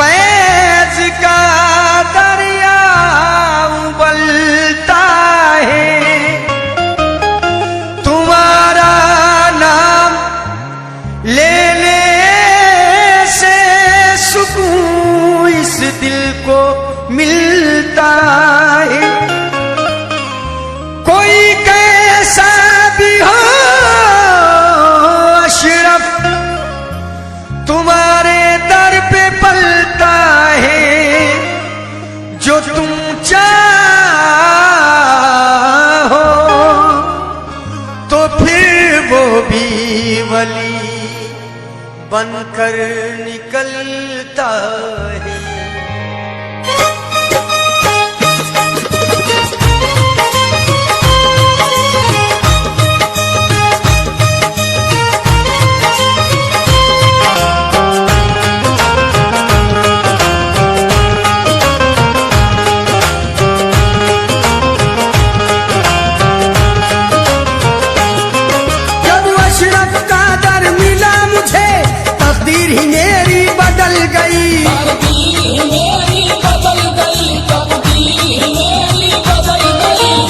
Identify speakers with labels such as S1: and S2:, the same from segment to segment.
S1: फैज का दरिया उबलता है, तुम्हारा नाम लेने से सुकून इस दिल को मिलता है। कोई कैसा भी हो अशरफ, तुम्हारे दर पे पलता है। जो तुम चाहो तो फिर वो भी वली बनकर निकलता है।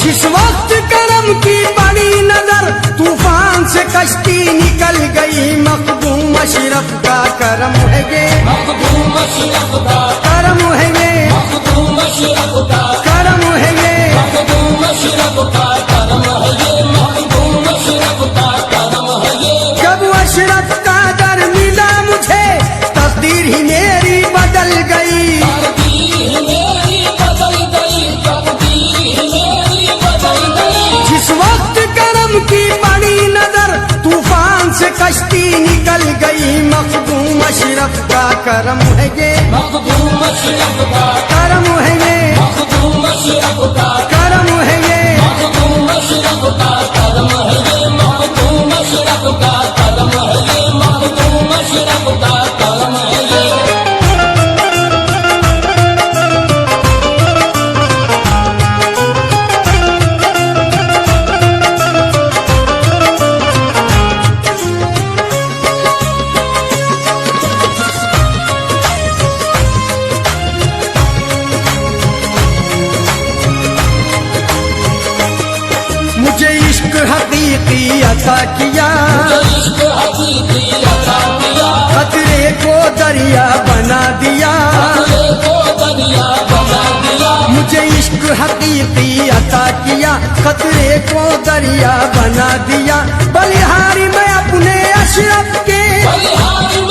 S1: जिस वक्त करम की बड़ी नजर तूफान से कश्ती निकल गई, मखदूम अशरफ का करम है ये, मखदूम अशरफ का करम है ये, मखदूम अशरफ का करम है ये, मखदूम अशरफ का करम है ये, मखदूम अशरफ का करम है ये। जब अशरफ का दर मिला मुझे तकदीर ही मेरी बदल गई, जिस वक्त करम की बड़ी नजर तूफान से कश्ती निकल गई, मखदूम अशरफ का करम है ये, मखदूम अशरफ का करम है ये, मखदूम अशरफ का करम है ये, मखदूम अशरफ का करम है ये, मखदूम अशरफ का करम है ये, मखदूम अशरफ का करम है ये। मुझे इश्क हकीकी अता किया, खतरे को दरिया बना दिया, मुझे इश्क हकीकी अता किया, खतरे को दरिया बना दिया। बलिहारी में अपने अशरफ के, बलिहारी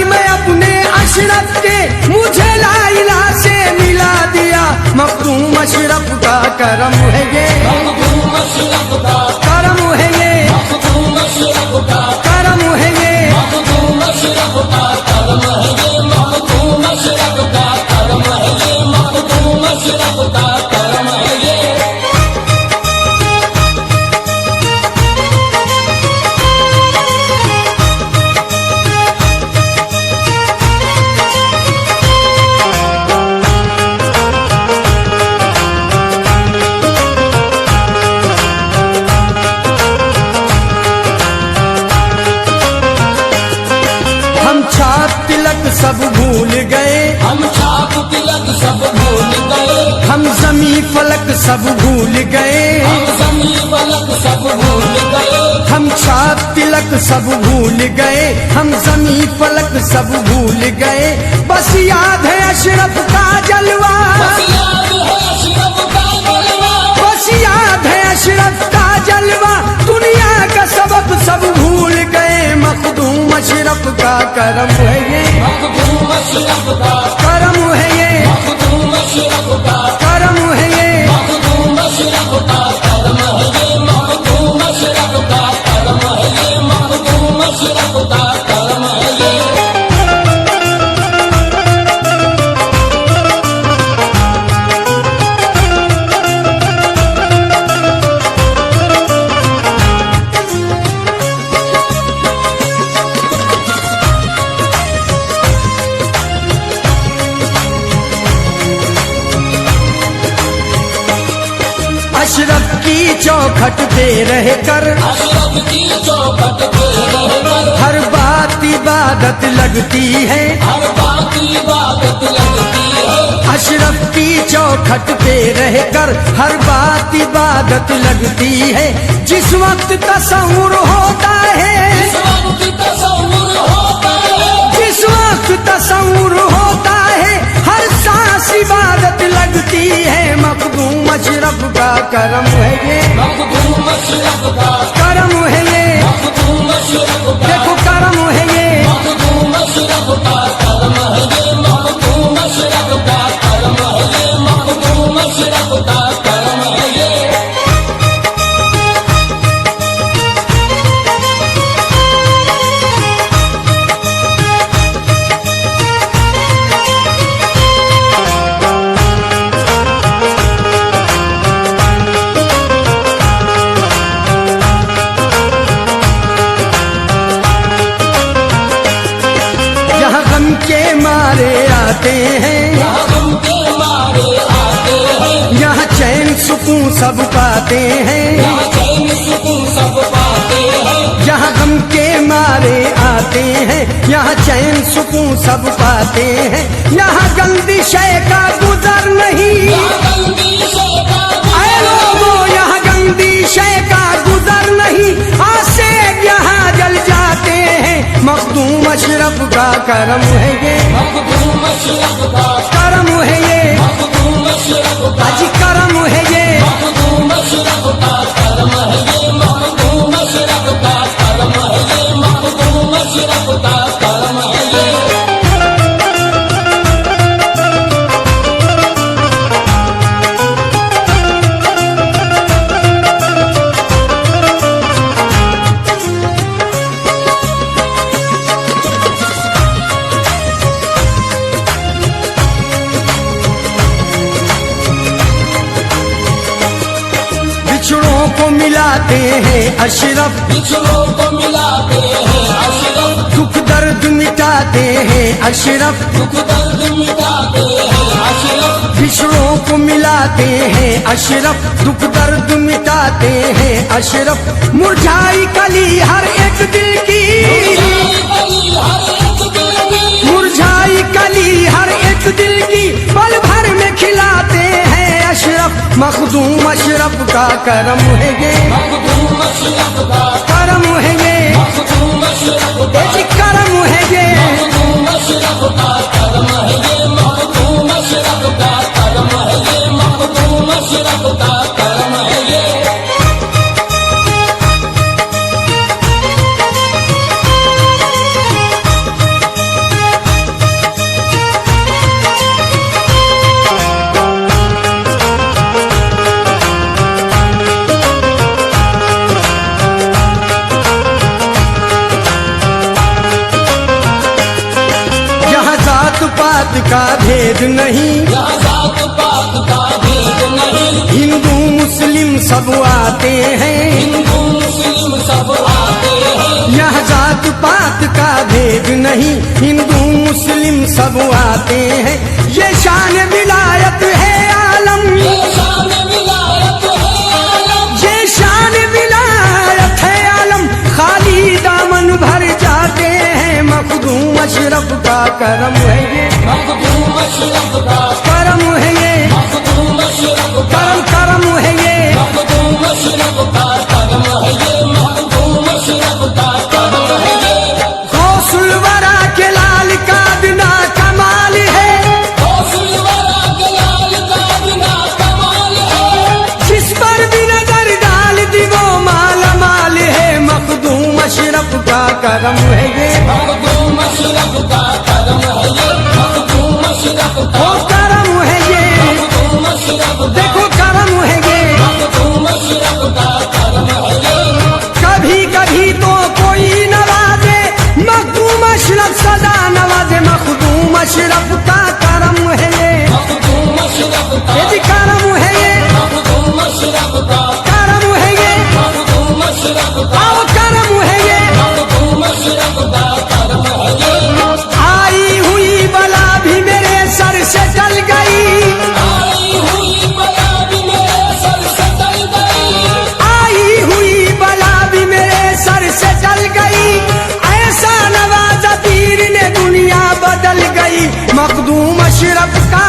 S1: में अपने अशरफ के मुझे लाइला से मिला दिया, मखदूम अशरफ का करम है ये, मखदूम अशरफ का करम है ये, मखदूम अशरफ का करम है ये, मखदूम अशरफ का करम है ये, मखदूम अशरफ का करम है ये, मखदूम अशरफ का करम है ये। सब भूल गए, हम छाप तिलक सब भूल गए, हम ज़मी फलक सब भूल गए, हम ज़मी फलक सब भूल गए, हम छाप तिलक सब भूल गए, हम ज़मी फलक सब भूल गए। बस याद है अशरफ का जलवा, बस याद है अशरफ का जलवा, बस याद है अशरफ का जलवा, दुनिया का सबक सब भूल गए, मखदूम अशरफ का करम है ये, मखदूम अशरफ का करम है ये, मखदूम अशरफ का करम है ये, मखदूम अशरफ का करम है ये, मखदूम अशरफ का करम है ये, मखदूम अशरफ का करम है ये। अशरफ की चौखट पे रहकर
S2: अशरफ की चौखट पे रहकर
S1: हर बात इबादत लगती है,
S2: हर बात इबादत लगती है।
S1: अशरफ की चौखट पे रहकर हर बात इबादत लगती है। जिस वक्त तसव्वुर होता है,
S2: इस वक्त तसव्वुर होता है,
S1: जिस वक्त तसव्वुर होता है, हर सांस इबादत लगती है। मखदूम अशरफ का करम है ये,
S2: मखदूम अशरफ का
S1: करम है ये,
S2: मखदूम अशरफ का
S1: देखो करम है ये।
S2: मखदूम अशरफ का करम है ये, मखदूम अशरफ का करम है ये, मखदूम अशरफ का करम है ये।
S1: यहाँ गम के मारे आते हैं,
S2: यहाँ गम के मारे आते हैं,
S1: यहाँ चैन सुकून सब पाते हैं।
S2: यहाँ चैन सुकून सब पाते हैं।
S1: यहाँ गम के मारे आते हैं, यहाँ चैन सुकून सब पाते हैं। यहाँ गंदी शय का गुजर नहीं,
S2: यहाँ गंदी शय का
S1: आए लोगों यहाँ गंदी शय का गुजर नहीं। आसे यहाँ जल जाते हैं। मखदूम अशरफ का करम है ये,
S2: मखदूम अशरफ का
S1: करम है ये,
S2: मखदूम अशरफ का
S1: अजी करम है ये।
S2: मखदूम अशरफ का करम है ये, मखदूम अशरफ का करम है ये, मखदूम अशरफ का करम है ये।
S1: बिछड़ों को मिलाते हैं अशरफ,
S2: बिछड़ों को मिलाते हैं अशरफ,
S1: दुख दर्द मिटाते हैं अशरफ,
S2: दुख दर्द मिटाते हैं अशरफ,
S1: बिछड़ों को मिलाते हैं अशरफ, दुख दर्द मिटाते हैं अशरफ। मुरझाई कली हर एक दिल की, मुरझाई कली हर एक दिल की, पल भर में खिलाते हैं अशरफ। मखदूम अशरफ का करम है ये,
S2: मखदूम अशरफ का
S1: करम है ये,
S2: मखदूम अशरफ का
S1: जी करम है ये।
S2: मखदूम अशरफ का करम है ये, मखदूम अशरफ का करम है ये, मखदूम अशरफ का करम है ये।
S1: यहाँ जात पात का भेद नहीं,
S2: यहाँ जात पात का भेद नहीं,
S1: हिंदू मुस्लिम सब आते हैं।
S2: हिंदू मुस्लिम सब आते हैं।
S1: यहाँ जात पात का भेद नहीं, हिंदू मुस्लिम सब आते हैं। ये शान विलायत है आलम,
S2: ये शान विलायत है आलम,
S1: ये शान विलायत है आलम। खाली दामन भर जाते हैं। मखदूम अशरफ का करम है ये,
S2: मखदूम अशरफ का
S1: करम है ये,
S2: मखदूम अशरफ का
S1: करम करम है ये।
S2: मखदूम अशरफ का करम है ये, मखदूम अशरफ का करम है ये।
S1: गौसुल वरा के लाल का बिना कमाल है,
S2: गौसुल वरा के लाल का बिना कमाल है,
S1: जिस पर भी नजर डाल दी वो माला माल है। मखदूम अशरफ का करम है ये,
S2: मखदूम अशरफ का करम है ये, मखदूम अशरफ का
S1: वो करम है ये,
S2: मखदूम अशरफ का
S1: देखो करम है ये।
S2: मखदूम अशरफ का करम है ये।
S1: कभी कभी तो कोई नवाजे, मखदूम अशरफ सदा नवाजे। मखदूम अशरफ का करम है ये,
S2: मखदूम अशरफ का
S1: ये जी करम है ये,
S2: मखदूम अशरफ का
S1: करम है ये,
S2: मखदूम अशरफ का
S1: आओ करम है ये,
S2: मखदूम अशरफ का करम है ये।
S1: मखदूम अशरफ का